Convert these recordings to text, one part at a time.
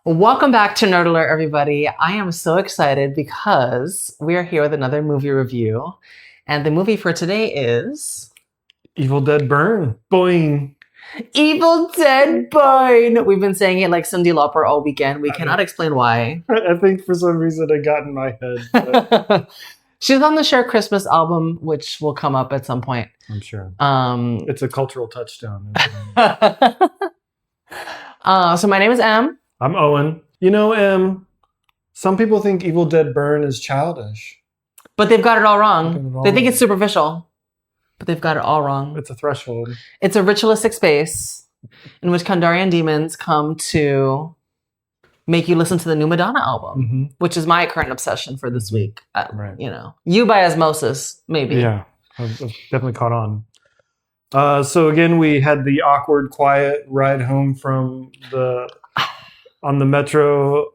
Welcome back to Nerd Alert, everybody. I am so excited because we are here with another movie review. And the movie for today is Evil Dead Burn. Boing. Evil Dead Burn. We've been saying it like Cyndi Lauper all weekend. We cannot explain why. I think for some reason it got in my head. But She's on the Cher Christmas album, which will come up at some point. I'm sure. Um, It's a cultural touchdown. so my name is Em. I'm Owen. You know, Em, some people think Evil Dead Burn is childish. But they've got it all wrong. They think it's superficial. But they've got it all wrong. It's a threshold. It's a ritualistic space in which Kandarian demons come to make you listen to the new Madonna album, which is my current obsession for this week. Right. You know, you by osmosis, maybe. Yeah, I've definitely caught on. So again, we had the awkward, quiet ride home from on the metro.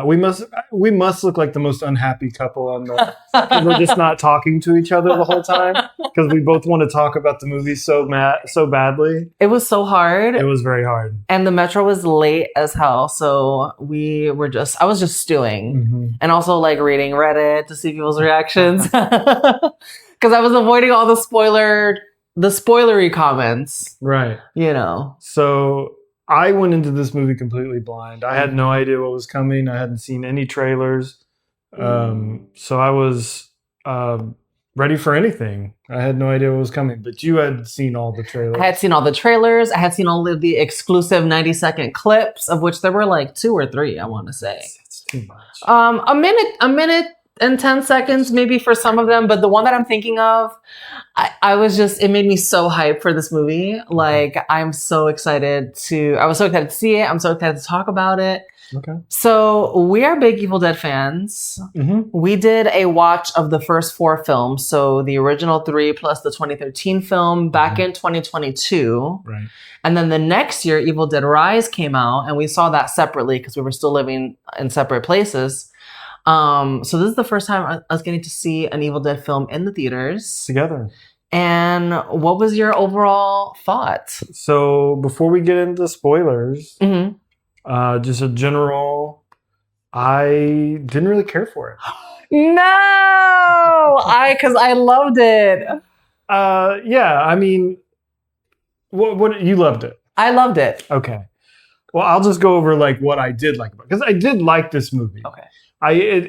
We must look like the most unhappy couple on the. We're just not talking to each other the whole time because we both want to talk about the movie so badly. It was so hard. It was very hard, and the metro was late as hell. So I was just stewing, and also like reading Reddit to see people's reactions because I was avoiding all the spoilery comments. Right. You know. So I went into this movie completely blind. I had no idea what was coming. I hadn't seen any trailers. So I was ready for anything. I had no idea what was coming. But you had seen all the trailers. I had seen all the trailers. I had seen all of the exclusive 90-second clips, of which there were like 2 or 3, I want to say. It's too much. A minute and 10 seconds maybe for some of them. But the one that I'm thinking of, it made me so hyped for this movie. Like, I was so excited to see it. I'm so excited to talk about it. Okay. So we are big Evil Dead fans. We did a watch of the first 4 films. So the original 3 plus the 2013 film back in 2022. Right. And then the next year, Evil Dead Rise came out and we saw that separately because we were still living in separate places. So this is the first time I was getting to see an Evil Dead film in the theaters. Together. And what was your overall thought? So before we get into spoilers, just a general, I didn't really care for it. No! Because I loved it. Yeah, I mean, what you loved it? I loved it. Okay. Well, I'll just go over like what I did like about it. Because I did like this movie. Okay.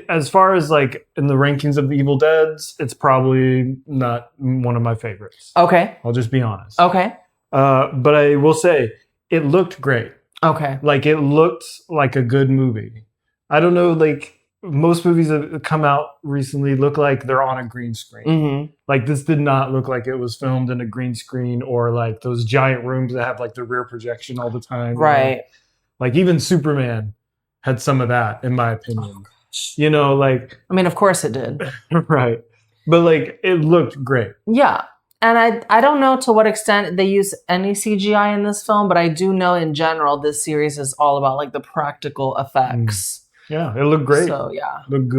As far as like in the rankings of the Evil Deads, it's probably not one of my favorites. Okay. I'll just be honest. Okay. But I will say it looked great. Okay. Like it looked like a good movie. I don't know, like most movies that have come out recently look like they're on a green screen. Like this did not look like it was filmed in a green screen or like those giant rooms that have like the rear projection all the time. Right. Like even Superman had some of that, in my opinion. You know, like... I mean, of course it did. Right. But, like, it looked great. Yeah. And I don't know to what extent they use any CGI in this film, but I do know in general this series is all about, like, the practical effects. Yeah, it looked great. So, yeah. Looked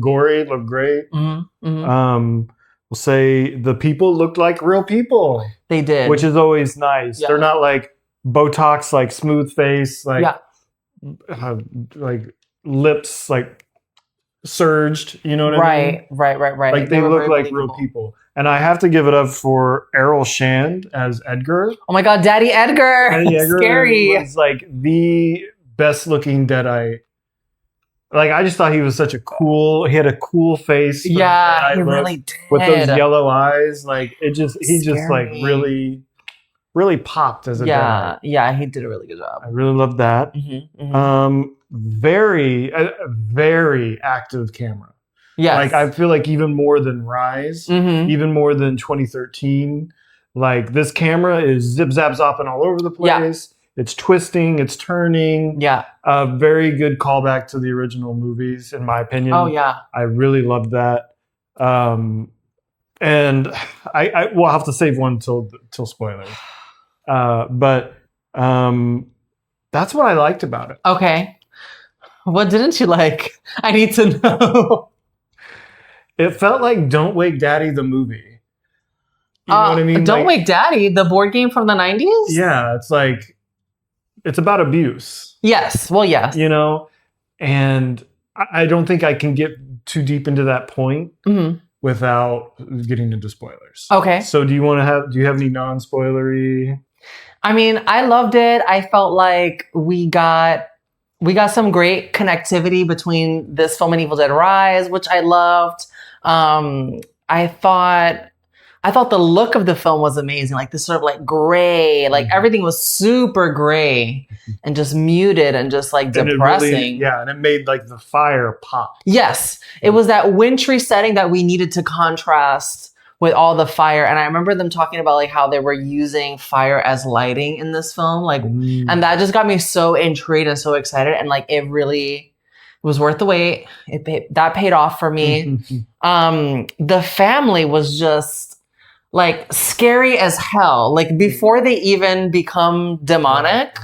gory, looked great. We'll say the people looked like real people. They did. Which is always nice. Yeah. They're not, like, Botox, like, smooth face, like... Yeah. Like, lips, like... surged, you know what I mean? Right. Like they look like real people. And I have to give it up for Errol Shand as Edgar. Oh my God, Daddy Edgar. Daddy Edgar Scary. was like the best looking Deadite. Like I just thought he was he had a cool face. Yeah, he really did. With those yellow eyes. Like he just like really, really popped as a Deadite. Yeah, he did a really good job. I really loved that. Very active camera. Yes. Like I feel like even more than Rise, even more than 2013. Like this camera is zip zap zopping all over the place. Yeah. It's twisting, it's turning. Yeah. A very good callback to the original movies, in my opinion. Oh yeah. I really loved that. And I will have to save one till spoilers. But that's what I liked about it. Okay. What didn't you like? I need to know. It felt like Don't Wake Daddy the movie. You know what I mean? Don't Wake Daddy, the board game from the 90s? Yeah, it's like it's about abuse. Yes. Well, yes. You know, and I don't think I can get too deep into that point without getting into spoilers. Okay. So do you have any non-spoilery? I mean, I loved it. I felt like we got some great connectivity between this film and Evil Dead Rise, which I loved. I thought the look of the film was amazing. Like this sort of like gray, like everything was super gray and just muted and just like depressing. And it made like the fire pop. Yes. It was that wintry setting that we needed to contrast with all the fire. And I remember them talking about like how they were using fire as lighting in this film. Like, and that just got me so intrigued and so excited. And like, it really was worth the wait. That paid off for me. The family was just like scary as hell. Like before they even become demonic,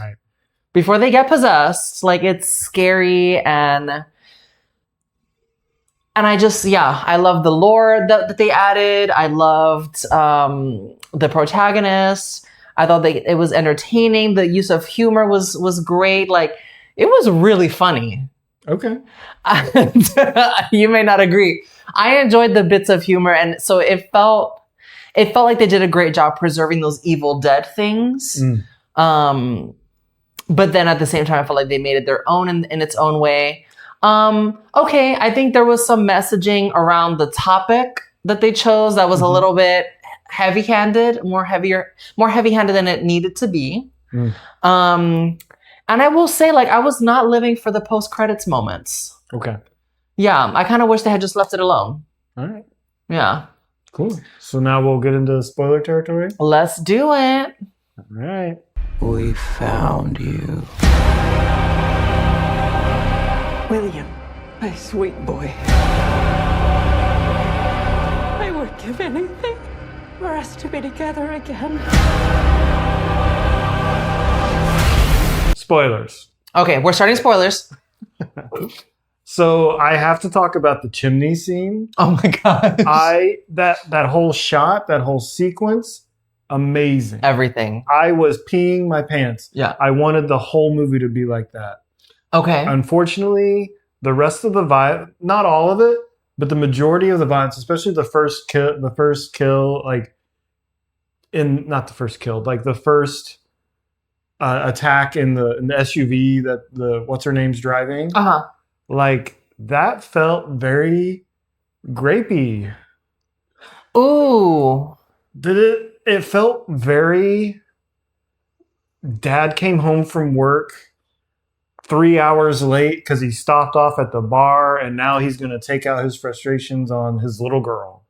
before they get possessed, like it's scary and I just, I love the lore that they added. I loved the protagonist. I thought it was entertaining. The use of humor was great. Like it was really funny. Okay. You may not agree. I enjoyed the bits of humor, and so it felt like they did a great job preserving those Evil Dead things. But then at the same time, I felt like they made it their own in its own way. Okay, I think there was some messaging around the topic that they chose that was a little bit heavy-handed, more heavy-handed than it needed to be. And I will say, like, I was not living for the post-credits moments. Okay. Yeah, I kind of wish they had just left it alone. All right. Yeah. Cool. So now we'll get into spoiler territory? Let's do it. All right. We found you. William, my sweet boy. I would give anything for us to be together again. Spoilers. Okay, we're starting spoilers. So I have to talk about the chimney scene. Oh my god! That whole shot, that whole sequence, amazing. Everything. I was peeing my pants. Yeah. I wanted the whole movie to be like that. Okay. Unfortunately, the rest of the vibe, not all of it, but the majority of the violence, especially the first kill, like not the first kill, like the first attack in the SUV that the what's her name's driving. Like that felt very grapey. Ooh. Did it? It felt very. Dad came home from work 3 hours late because he stopped off at the bar, and now he's going to take out his frustrations on his little girl.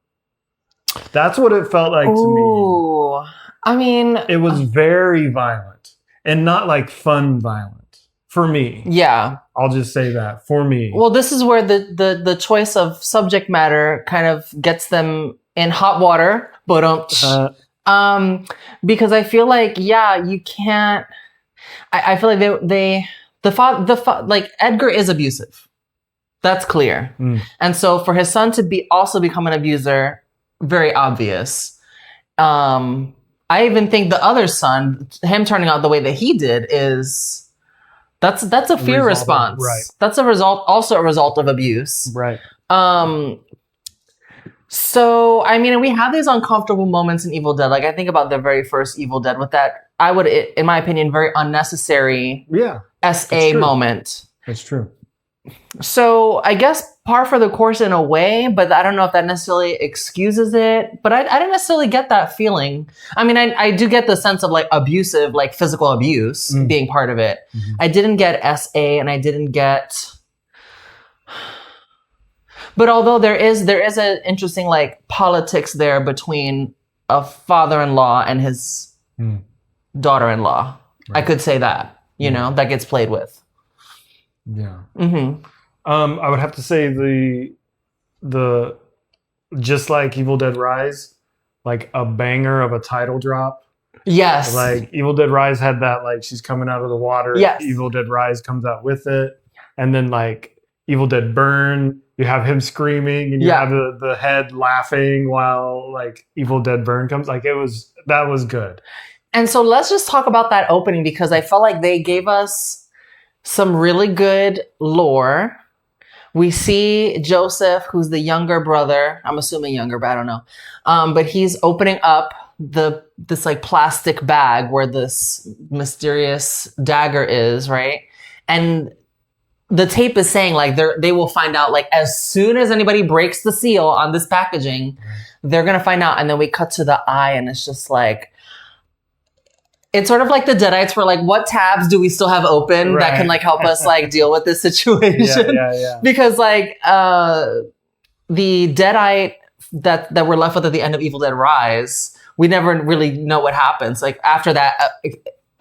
That's what it felt like to me. I mean, it was very violent and not like fun violent for me. Yeah. I'll just say that for me. Well, this is where the choice of subject matter kind of gets them in hot water, but because I feel like you can't. I feel like like Edgar is abusive. That's clear, and so for his son to also become an abuser, very obvious. I even think the other son, him turning out the way that he did, that's a fear response. Right. That's also a result of abuse. Right. So, I mean, we have these uncomfortable moments in Evil Dead. Like, I think about the very first Evil Dead with that, in my opinion, very unnecessary SA moment. That's true. So, I guess par for the course in a way, but I don't know if that necessarily excuses it. But I didn't necessarily get that feeling. I mean, I do get the sense of like abusive, like physical abuse being part of it. I didn't get SA, and I didn't get... But although there is an interesting like politics there between a father-in-law and his daughter-in-law, I could say that, that gets played with. Yeah. I would have to say the just like Evil Dead Rise, like a banger of a title drop. Yes. Like Evil Dead Rise had that, like she's coming out of the water. Yes. Evil Dead Rise comes out with it, and then like Evil Dead Burn. You have him screaming, and you have the head laughing while like Evil Dead Burn comes. Like that was good. And so let's just talk about that opening because I felt like they gave us some really good lore. We see Joseph, who's the younger brother. I'm assuming younger, but I don't know. But he's opening up this like plastic bag where this mysterious dagger is, right? And the tape is saying like they will find out like as soon as anybody breaks the seal on this packaging, they're gonna find out. And then we cut to the eye, and it's just like. It's sort of like the Deadites were like, what tabs do we still have open that can like help us like deal with this situation? Yeah. Because like the Deadite that we're left with at the end of Evil Dead Rise, we never really know what happens. Like after that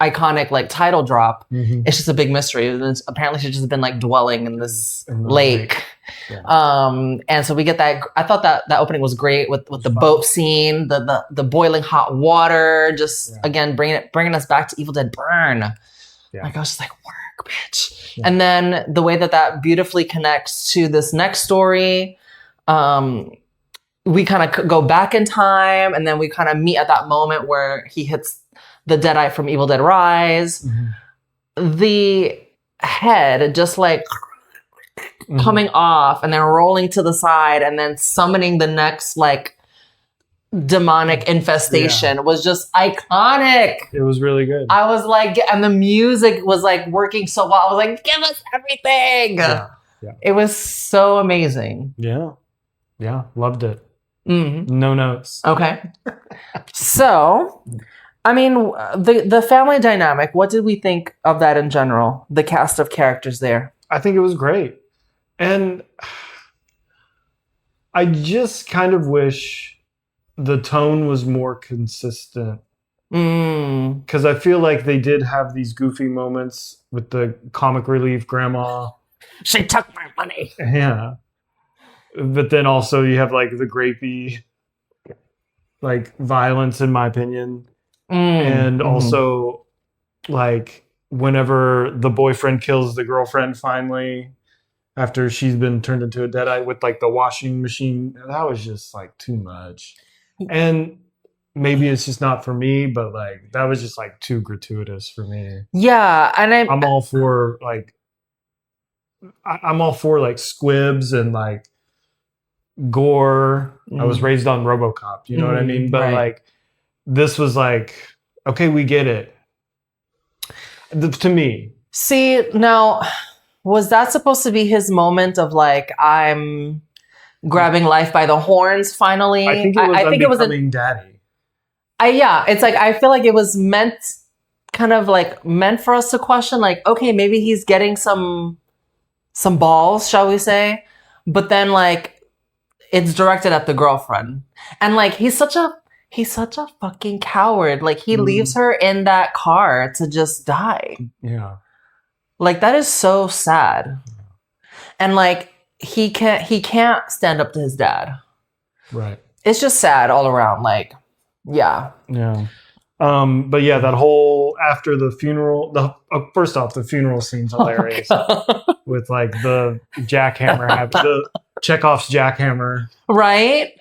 iconic like title drop, it's just a big mystery. And apparently she's just been like dwelling in this lake. Yeah. And so we get that. I thought that opening was great with the boat scene, the boiling hot water, just again bringing us back to Evil Dead Burn. Yeah. Like I was just like, work, bitch. Yeah. And then the way that beautifully connects to this next story, we kind of go back in time, and then we kind of meet at that moment where he hits the Deadite from Evil Dead Rise. The head just like. Coming off and then rolling to the side and then summoning the next like demonic infestation was just iconic. It was really good. I was like, and the music was like working so well. I was like, give us everything. Yeah. It was so amazing. Yeah. Loved it. No notes. Okay. So, I mean, the family dynamic, what did we think of that in general? The cast of characters there. I think it was great. And I just kind of wish the tone was more consistent. Because I feel like they did have these goofy moments with the comic relief grandma. She took my money. Yeah. But then also you have like the grapey like violence, in my opinion. And also like whenever the boyfriend kills the girlfriend finally after she's been turned into a Deadite with like the washing machine, that was just like too much. And maybe it's just not for me, but like that was just like too gratuitous for me. Yeah, and I'm all for like squibs and like gore. I was raised on RoboCop, you know what I mean? But like this was like, okay, we get it. To me. See, now, was that supposed to be his moment of like, I'm grabbing life by the horns finally? I think it was becoming daddy. It's like, I feel like it was meant for us to question, like, okay, maybe he's getting some balls, shall we say? But then like, it's directed at the girlfriend. And like, he's such a fucking coward. Like he leaves her in that car to just die. Yeah. Like that is so sad. And like he can't stand up to his dad. Right. It's just sad all around. Like, yeah. Yeah. But yeah, that whole after the funeral, first off, the funeral scene's hilarious with like the jackhammer, the Chekhov's jackhammer. Right?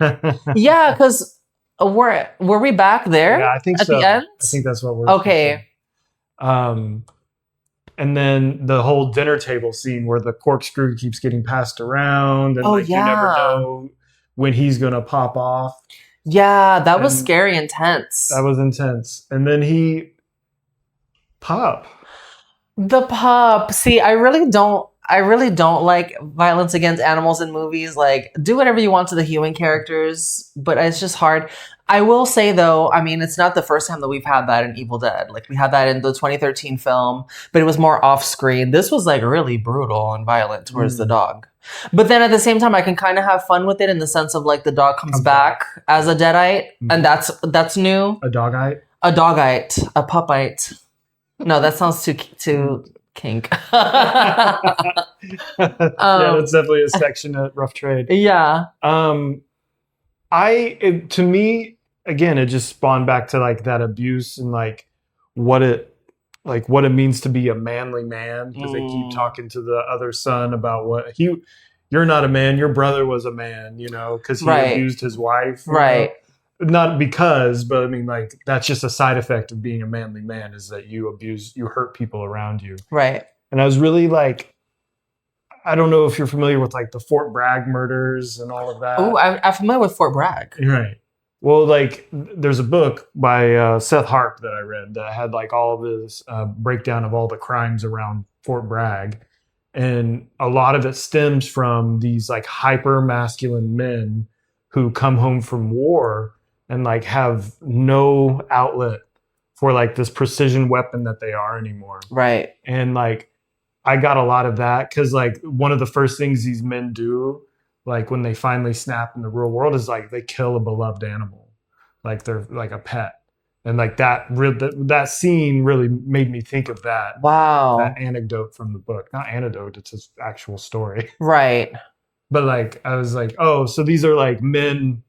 Yeah, because were we back there? Yeah, I think at so. The end? I think that's what we're okay. And then the whole dinner table scene where the corkscrew keeps getting passed around, and you never know when he's gonna pop off. Yeah, that was scary, intense. That was intense. And then the pup. See, I really don't like violence against animals in movies. Like, do whatever you want to the human characters, but it's just hard. I will say though, I mean, it's not the first time that we've had that in Evil Dead. Like we had that in the 2013 film, but it was more off screen. This was like really brutal and violent towards the dog. But then at the same time, I can kind of have fun with it in the sense of like the dog comes back as a Deadite, and that's new. A dogite? A dogite. A pupite. No, that sounds too kink. Yeah, that's definitely a section at Rough Trade. Yeah. To me, again, it just spawned back to like that abuse and like what it means to be a manly man, because they keep talking to the other son about you're not a man, your brother was a man, you know, because he abused his wife. Right. not because, but I mean, like, that's just a side effect of being a manly man is that you hurt people around you. Right. And I was really like, I don't know if you're familiar with like the Fort Bragg murders and all of that. Oh, I'm familiar with Fort Bragg. Right. Well, like, there's a book by Seth Harp that I read that had like all of this breakdown of all the crimes around Fort Bragg. And a lot of it stems from these like hyper masculine men who come home from war and like have no outlet for like this precision weapon that they are anymore. Right. And like, I got a lot of that because like one of the first things these men do, like when they finally snap in the real world, is like they kill a beloved animal, like they're like a pet. And like that scene really made me think of that. Wow. That anecdote from the book. Not anecdote, it's his actual story. Right. But like, I was like, oh, so these are like men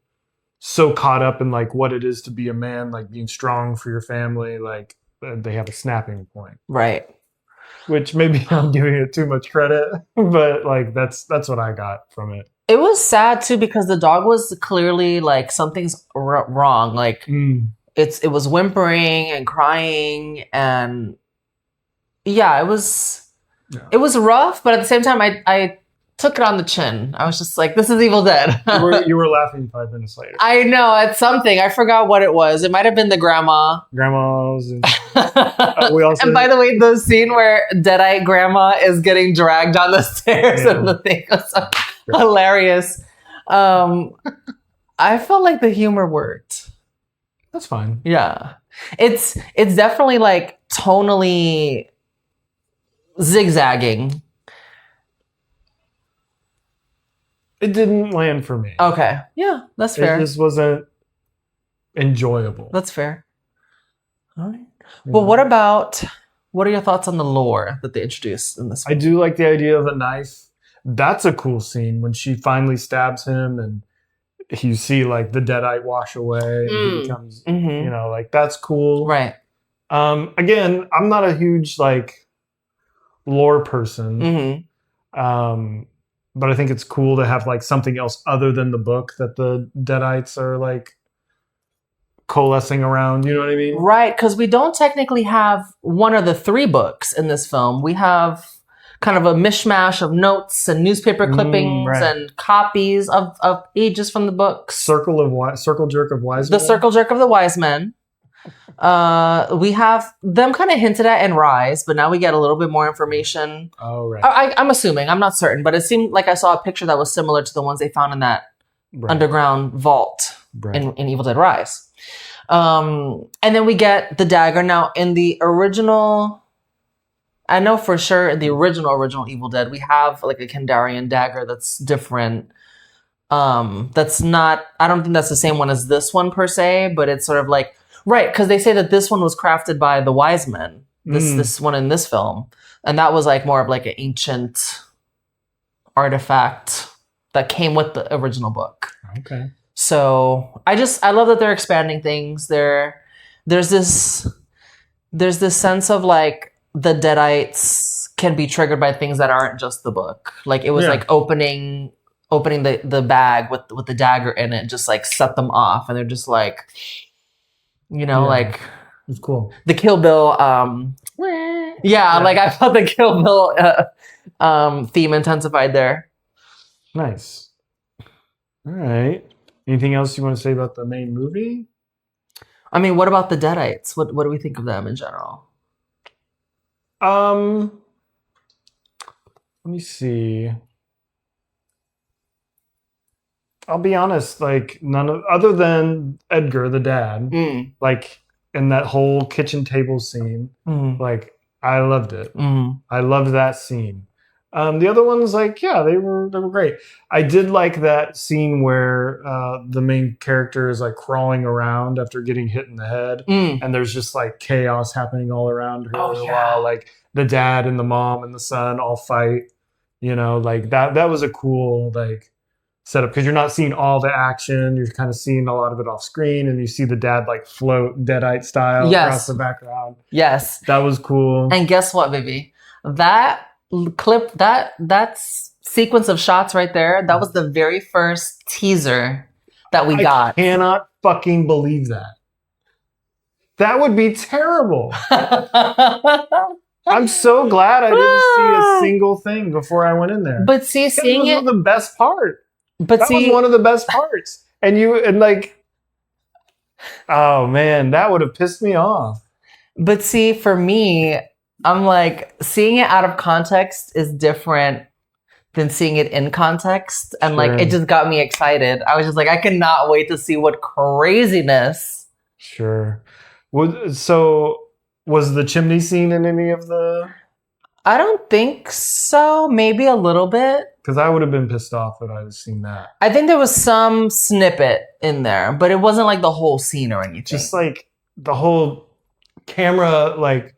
so caught up in like what it is to be a man, like being strong for your family. Like they have a snapping point. Right. Which maybe I'm giving it too much credit, but like that's what I got from it. It was sad too because the dog was clearly like something's wrong. Like it was whimpering and crying, and yeah, it was rough. But at the same time, I took it on the chin. I was just like, "This is Evil Dead." you were laughing 5 minutes later. I know, at something. I forgot what it was. It might have been the grandmas. And, we also. And by the way, the scene where Deadite Grandma is getting dragged down the stairs and the thing was so hilarious. I felt like the humor worked. That's fine. Yeah. It's definitely like tonally zigzagging. It didn't land for me. Okay. Yeah, that's fair. It just wasn't enjoyable. That's fair. All right. Well, what are your thoughts on the lore that they introduced in this one? I do like the idea of a knife. That's a cool scene when she finally stabs him and you see like the deadite wash away and he becomes, you know, like that's cool. Right. Again, I'm not a huge like lore person. But I think it's cool to have like something else other than the book that the deadites are like coalescing around. You know what I mean? Right. Because we don't technically have one of the 3 books in this film. We have kind of a mishmash of notes and newspaper clippings and copies of pages from the books. Circle Jerk of Wise Men. The Circle Jerk of the Wise Men. We have them kind of hinted at in Rise, but now we get a little bit more information. Oh, right. I'm assuming. I'm not certain, but it seemed like I saw a picture that was similar to the ones they found in that underground vault in Evil Dead Rise. And then we get the dagger. Now, in the original... I know for sure in the original Evil Dead, we have like a Kandarian dagger that's different. That's not... I don't think that's the same one as this one per se, but it's sort of like... Right, because they say that this one was crafted by the wise men. This one in this film. And that was like more of like an ancient artifact that came with the original book. Okay. So I love that they're expanding things. There's this sense of like the Deadites can be triggered by things that aren't just the book. Like it was like opening the bag with the dagger in it, just like set them off, and they're just like, you know, like it's cool. The Kill Bill, like I felt the Kill Bill theme intensified there. Nice. All right. Anything else you want to say about the main movie? I mean, what about the Deadites? What do we think of them in general? Let me see. I'll be honest, like other than Edgar, the dad, like in that whole kitchen table scene, like I loved it. I loved that scene. The other ones, like, yeah, they were great. I did like that scene where the main character is like crawling around after getting hit in the head, and there's just like chaos happening all around her while like the dad and the mom and the son all fight. You know, like that was a cool like setup because you're not seeing all the action. You're kind of seeing a lot of it off screen, and you see the dad like float Deadite style across the background. Yes, that was cool. And guess what, baby? That clip, that sequence of shots right there, that was the very first teaser that we got. I cannot fucking believe that. That would be terrible. I'm so glad I didn't see a single thing before I went in there. But see, seeing it was the best part. But that was one of the best parts. And like, oh man, that would have pissed me off. But see, for me, I'm like, seeing it out of context is different than seeing it in context. And like, it just got me excited. I was just like, I cannot wait to see what craziness. Sure. So was the chimney scene in any of the... I don't think so. Maybe a little bit. Because I would have been pissed off if I had seen that. I think there was some snippet in there, but it wasn't like the whole scene or anything. Just like the whole camera, like,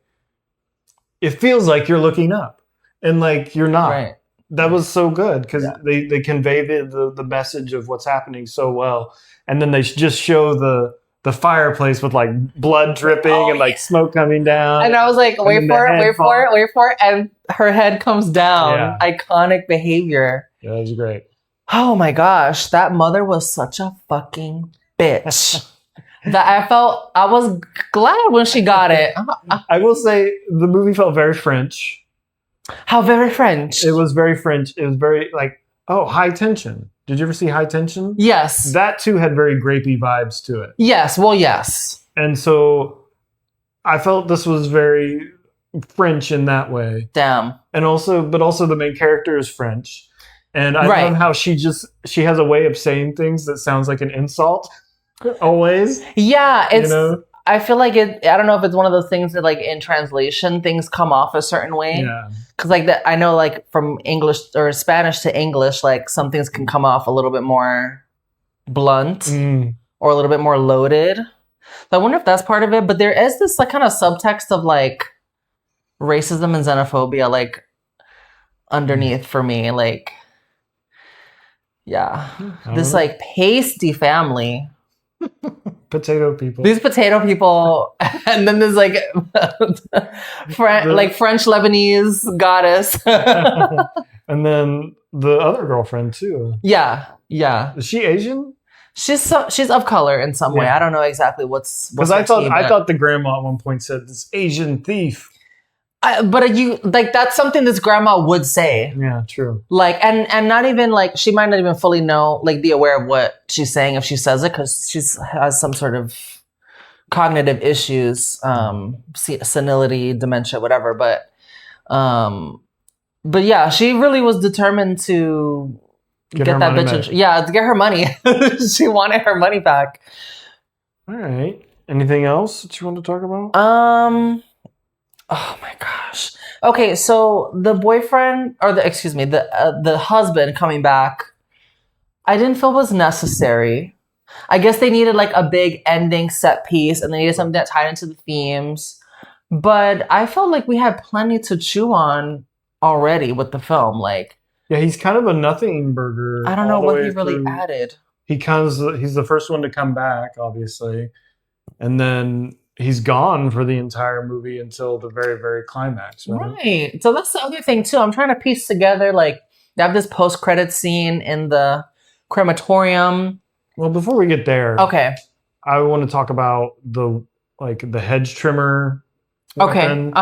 it feels like you're looking up. And like, you're not. Right. That was so good because they convey the message of what's happening so well. And then they just show the fireplace with like blood dripping and like smoke coming down. And I was like, wait for it. And her head comes down. Yeah. Iconic behavior. Yeah, that was great. Oh my gosh. That mother was such a fucking bitch. That I was glad when she got it. I will say the movie felt very French. How very French? It was very French. It was very like, High Tension. Did you ever see High Tension? Yes. That too had very grapey vibes to it. Yes. Well, yes. And so I felt this was very French in that way. Damn. But also the main character is French. And I love how she has a way of saying things that sounds like an insult. Always. Yeah. It's, I feel like I don't know if it's one of those things that like in translation, things come off a certain way. Yeah. Cause like I know like from English or Spanish to English, like some things can come off a little bit more blunt or a little bit more loaded. So I wonder if that's part of it, but there is this like kind of subtext of like racism and xenophobia, like underneath for me, like, yeah, this like pasty family. Potato people. These potato people, and then there's like French Lebanese goddess, and then the other girlfriend too. Yeah. Is she Asian? She's of color in some way. I don't know exactly what's because I thought the grandma at one point said this Asian thief. But you like that's something this grandma would say. Yeah, true. Like and not even like she might not even fully know like be aware of what she's saying if she says it because she has some sort of cognitive issues, senility, dementia, whatever. But yeah, she really was determined to get that bitch. To get her money. She wanted her money back. All right. Anything else that you want to talk about? Oh my gosh. Okay, so the boyfriend or the husband coming back, I didn't feel was necessary. I guess they needed like a big ending set piece and they needed something that tied into the themes. But I felt like we had plenty to chew on already with the film. Like, yeah, he's kind of a nothing burger. I don't know what he really added. He's the first one to come back, obviously. And then he's gone for the entire movie until the very, very climax. Right. So that's the other thing too. I'm trying to piece together like they have this post-credit scene in the crematorium. Well, before we get there, okay, I want to talk about the hedge trimmer. Okay.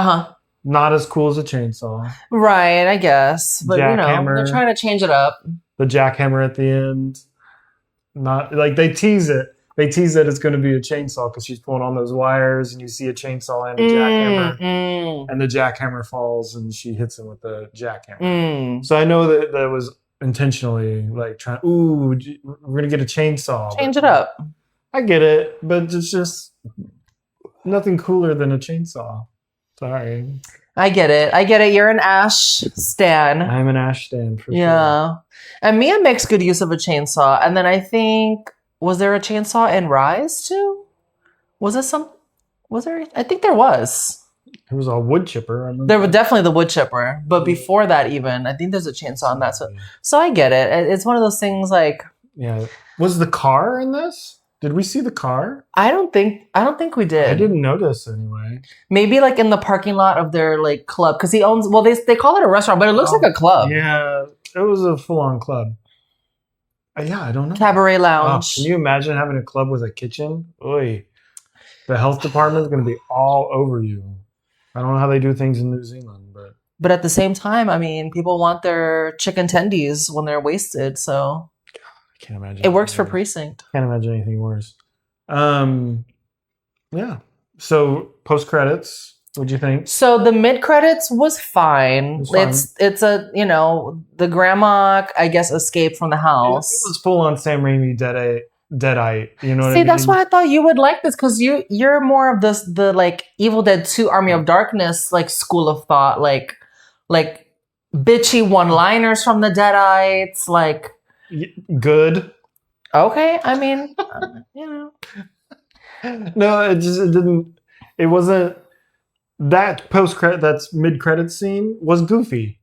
Not as cool as a chainsaw. Right, I guess. But jackhammer, they're trying to change it up. The jackhammer at the end. Not like they tease it. They tease that it's going to be a chainsaw because she's pulling on those wires and you see a chainsaw and a jackhammer. And the jackhammer falls and she hits him with the jackhammer. So I know that was intentionally like trying, we're going to get a chainsaw. Change it up. I get it, but it's just nothing cooler than a chainsaw. Sorry. I get it. You're an Ash stan. I'm an Ash stan for sure. Yeah. And Mia makes good use of a chainsaw. And then I think... Was there a chainsaw in Rise too? Was there? I think there was. It was a wood chipper. There was definitely the wood chipper. But before that even, I think there's a chainsaw in that. So I get it. It's one of those things like... Yeah. Was the car in this? Did we see the car? I don't think we did. I didn't notice anyway. Maybe like in the parking lot of their like club. Because he owns... Well, they call it a restaurant, but it looks like a club. Yeah. It was a full-on club. Yeah, I don't know. Cabaret Lounge. Can you imagine having a club with a kitchen? Oy. The health department is going to be all over you. I don't know how they do things in New Zealand, but at the same time, I mean, people want their chicken tendies when they're wasted, so I can't imagine. It works for Precinct. Can't imagine anything worse. Yeah. So post credits. What'd you think? So the mid credits was fine. It's a the grandma, I guess, escaped from the house. It was full on Sam Raimi Deadite. You know what I mean? That's why I thought you would like this, because you're more of the like Evil Dead 2 Army of Darkness like school of thought, like bitchy one-liners from the Deadites, like good. Okay, I mean, No, it wasn't. That that's mid credit scene was goofy.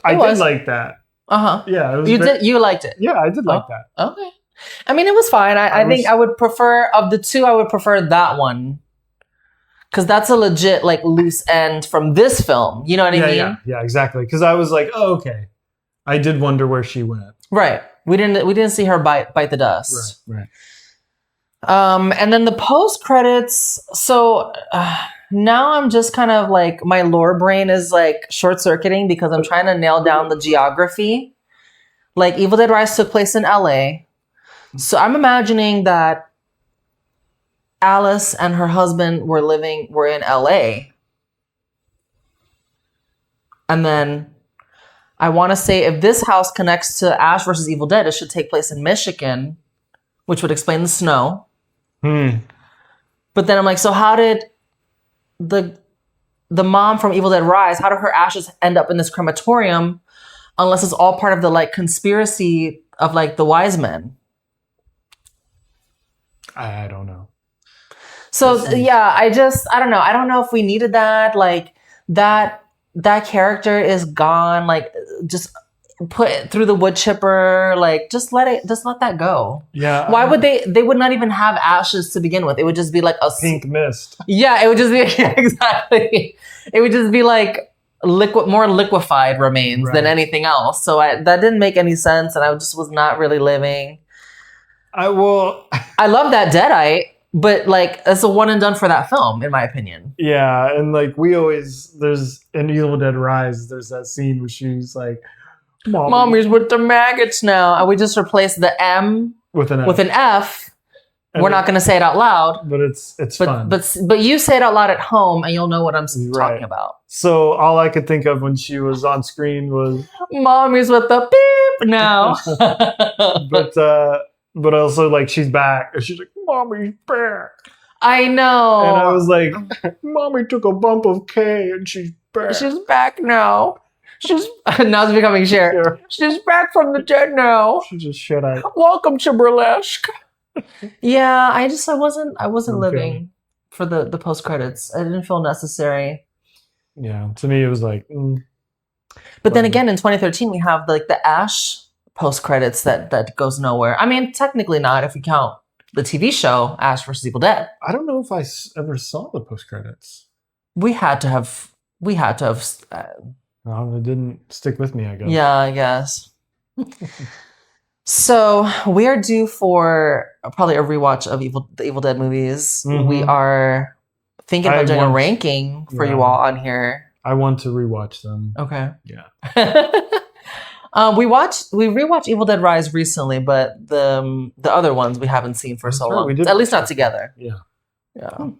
I did like that. Yeah, you liked it. Yeah, I did like that. Okay. I mean, it was fine. I think I would prefer, of the two, I would prefer that one. Because that's a legit, like, loose end from this film. You know what I mean? Yeah, exactly. Because I was like, oh, okay. I did wonder where she went. Right. We didn't see her bite the dust. Right. And then the post credits. So now I'm just kind of like, my lore brain is like short circuiting because I'm trying to nail down the geography. Like, Evil Dead Rise took place in LA. So I'm imagining that Alice and her husband were in LA. And then I want to say, if this house connects to Ash versus Evil Dead, it should take place in Michigan, which would explain the snow. But then I'm like, so how did the mom from Evil Dead Rise, how did her ashes end up in this crematorium, unless it's all part of the like conspiracy of like the wise men? I don't know. So I don't know. I don't know if we needed that. Like that character is gone. Like, just put it through the wood chipper. Like, just let that go. Yeah. Why would they would not even have ashes to begin with? It would just be like a pink mist. Yeah, it would just be exactly. It would just be like more liquefied remains than anything else. So that didn't make any sense, and I just was not really living. I love that Deadite, but like, it's a one and done for that film, in my opinion. Yeah, and like there's in Evil Dead Rise, there's that scene where she's like, Mommy's with the maggots now. And we just replaced the M with an F. We're not going to say it out loud. But it's fun. But you say it out loud at home and you'll know what I'm talking about. So all I could think of when she was on screen was, Mommy's with the beep now. but also, like, she's back. And she's like, Mommy's back. I know. And I was like, Mommy took a bump of K and she's back. She's back now. Now it's becoming Cher. She's back from the dead now. She just shut out. Welcome to burlesque. Yeah, I wasn't living for the post credits. I didn't feel necessary. Yeah, to me it was like. But then again, in 2013, we have like the Ash post credits that goes nowhere. I mean, technically not if you count the TV show Ash vs. Evil Dead. I don't know if I ever saw the post credits. We had to have. No, it didn't stick with me, I guess. Yeah, I guess. So we are due for probably a rewatch of the Evil Dead movies. Mm-hmm. We are thinking about doing a ranking for you all on here. I want to rewatch them. Okay. Yeah. We rewatched Evil Dead Rise recently, but the other ones we haven't seen for so long. At least not together. Yeah. Yeah.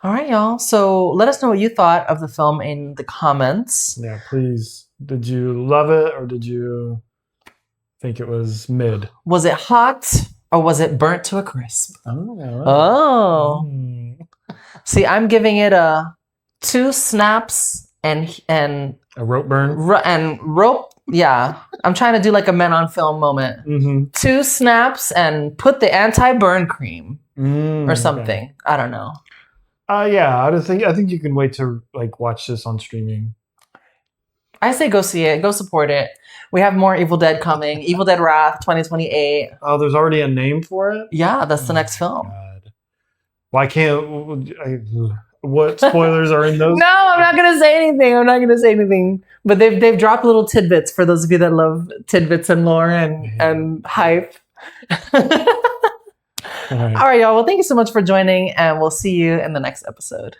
All right, y'all. So let us know what you thought of the film in the comments. Yeah, please. Did you love it or did you think it was mid? Was it hot or was it burnt to a crisp? Oh. See, I'm giving it a 2 snaps and a rope burn? Rope. Yeah. I'm trying to do like a Men on Film moment. Mm-hmm. 2 snaps and put the anti-burn cream or something. Okay. I don't know. Yeah, I think you can wait to like watch this on streaming. I say go see it, go support it. We have more Evil Dead coming. Evil Dead Wrath 2028. Oh, there's already a name for it? Yeah, that's the next film. God. Why can't what spoilers are in those? No, I'm not gonna say anything. But they've dropped little tidbits for those of you that love tidbits and lore and hype. All right, y'all. Well, thank you so much for joining, and we'll see you in the next episode.